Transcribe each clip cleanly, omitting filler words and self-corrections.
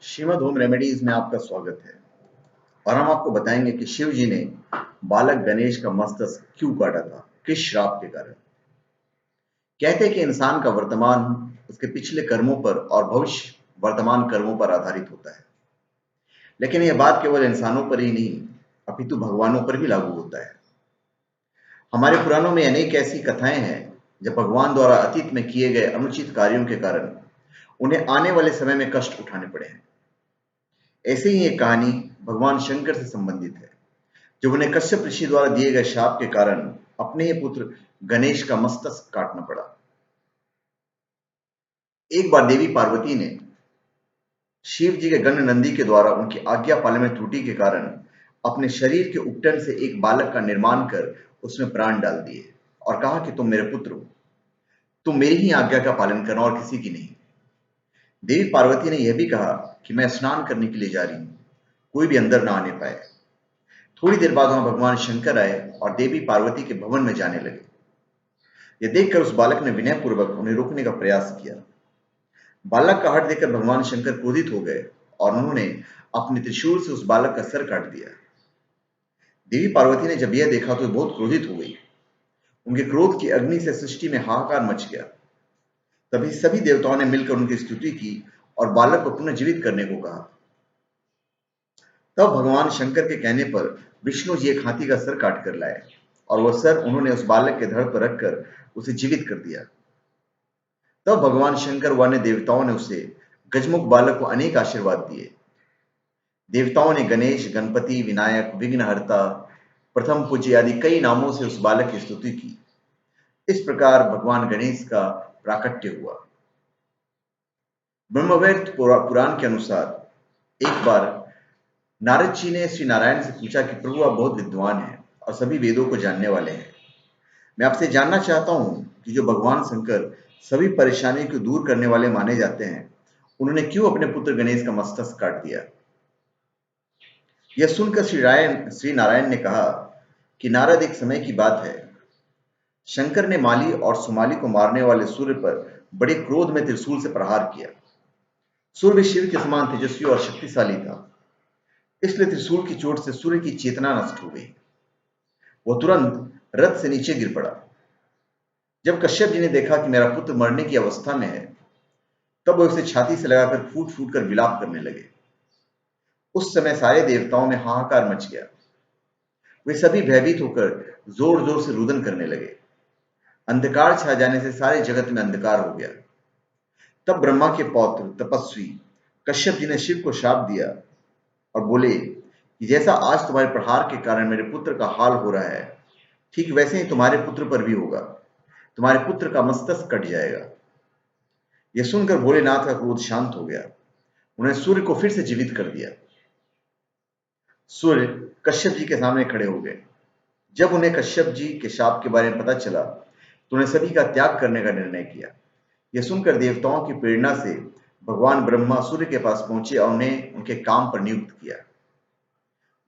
Shrimad home remedies में आपका स्वागत है और हम आपको बताएंगे कि शिव जी ने बालक गणेश का मस्तक क्यों काटा था, किस श्राप के कारण। कहते हैं कि इंसान का वर्तमान उसके पिछले कर्मों पर और भविष्य वर्तमान कर्मों पर आधारित होता है, लेकिन यह बात केवल इंसानों पर ही नहीं अपितु भगवानों पर भी लागू होता है। हमारे पुराणों में अनेक ऐसी कथाएं हैं जब भगवान द्वारा अतीत में किए गए अनुचित कार्यों के कारण उन्हें आने वाले समय में कष्ट उठाने पड़े हैं। ऐसे ही एक कहानी भगवान शंकर से संबंधित है, जब उन्हें कश्यप ऋषि द्वारा दिए गए शाप के कारण अपने ही पुत्र गणेश का मस्तक काटना पड़ा। एक बार देवी पार्वती ने शिव जी के गण नंदी के द्वारा उनकी आज्ञा पालन में त्रुटि के कारण अपने शरीर के उपटन से एक बालक का निर्माण कर उसमें प्राण डाल दिए और कहा कि तुम मेरे पुत्र हो, तुम मेरी ही आज्ञा का पालन करना और किसी की नहीं। देवी पार्वती ने यह भी कहा कि मैं स्नान करने के लिए जा रही हूं, कोई भी अंदर ना आने पाए। थोड़ी देर बाद वहां भगवान शंकर आए और देवी पार्वती के भवन में जाने लगे। यह देखकर उस बालक ने विनय पूर्वक उन्हें रोकने का प्रयास किया। बालक का हठ देखकर भगवान शंकर क्रोधित हो गए और उन्होंने अपने त्रिशूल से उस बालक का सर काट दिया। देवी पार्वती ने जब यह देखा तो बहुत क्रोधित हो गई। उनके क्रोध की अग्नि से सृष्टि में हाहाकार मच गया। तभी सभी देवताओं ने मिलकर उनकी स्तुति की और बालक को पुनर्जीवित करने को कहा। तब भगवान शंकर के कहने पर विष्णु जी एक हाथी का सर काट कर लाए और वह सर उन्होंने उस बालक के धड़ पर रखकर उसे जीवित कर दिया। तब भगवान शंकर व अन्य देवताओं ने उसे गजमुख बालक को अनेक आशीर्वाद दिए। देवताओं ने गणेश, गणपति, विनायक, विघ्नहर्ता, प्रथम पूज्य आदि कई नामों से उस बालक की स्तुति की। इस प्रकार भगवान गणेश का प्राकट्य हुआ। ब्रह्मवैवर्त पुराण के अनुसार एक बार नारद जी ने श्री नारायण से पूछा कि प्रभु, आप बहुत विद्वान हैं और सभी वेदों को जानने वाले हैं। मैं आपसे जानना चाहता हूं कि जो भगवान शंकर सभी परेशानियों को दूर करने वाले माने जाते हैं, उन्होंने क्यों अपने पुत्र गणेश का मस्तक काट दिया। यह सुनकर श्री नारायण ने कहा कि नारद, एक समय की बात है, शंकर ने माली और सुमाली को मारने वाले सूर्य पर बड़े क्रोध में त्रिशूल से प्रहार किया। सूर्य शिव के समान तेजस्वी और शक्तिशाली था, इसलिए त्रिशूल की चोट से सूर्य की चेतना नष्ट हो गई। वह तुरंत रथ से नीचे गिर पड़ा। जब कश्यप जी ने देखा कि मेरा पुत्र मरने की अवस्था में है, तब वह उसे छाती से लगाकर फूट फूट कर विलाप करने लगे। उस समय सारे देवताओं में हाहाकार मच गया। वे सभी भयभीत होकर जोर जोर से रुदन करने लगे। अंधकार छा जाने से सारे जगत में अंधकार हो गया। तब ब्रह्मा के पौत्र तपस्वी कश्यप जी ने शिव को शाप दिया और बोले कि जैसा आज तुम्हारे प्रहार के कारण मेरे पुत्र का हाल हो रहा है, ठीक वैसे ही तुम्हारे पुत्र पर भी होगा। तुम्हारे पुत्र का मस्तक कट जाएगा। यह सुनकर भोलेनाथ का क्रोध शांत हो गया। उन्हें सूर्य को फिर से जीवित कर दिया। सूर्य कश्यप जी के सामने खड़े हो गए। जब उन्हें कश्यप जी के शाप के बारे में पता चला तो उन्हें सभी का त्याग करने का निर्णय किया। यह सुनकर देवताओं की प्रेरणा से भगवान ब्रह्मा सूर्य के पास पहुंचे और उन्हें उनके काम पर नियुक्त किया।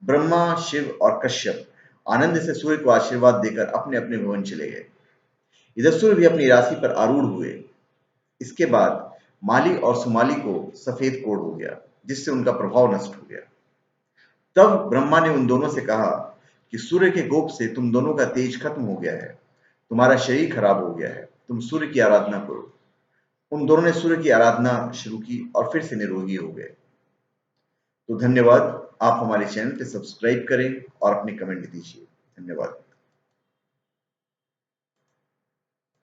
ब्रह्मा, शिव और कश्यप आनंद से सूर्य को आशीर्वाद देकर अपने अपने भवन चले गए। इधर सूर्य भी अपनी राशि पर आरूढ़ हुए। इसके बाद माली और सुमाली को सफेद कोढ़ हो गया, जिससे उनका प्रभाव नष्ट हो गया। तब ब्रह्मा ने उन दोनों से कहा कि सूर्य के कोप से तुम दोनों का तेज खत्म हो गया है, तुम्हारा शरीर खराब हो गया है, तुम सूर्य की आराधना करो। उन दोनों ने सूर्य की आराधना शुरू की और फिर से निरोगी हो गए। तो धन्यवाद। आप हमारे चैनल पे सब्सक्राइब करें और अपने कमेंट दीजिए। धन्यवाद।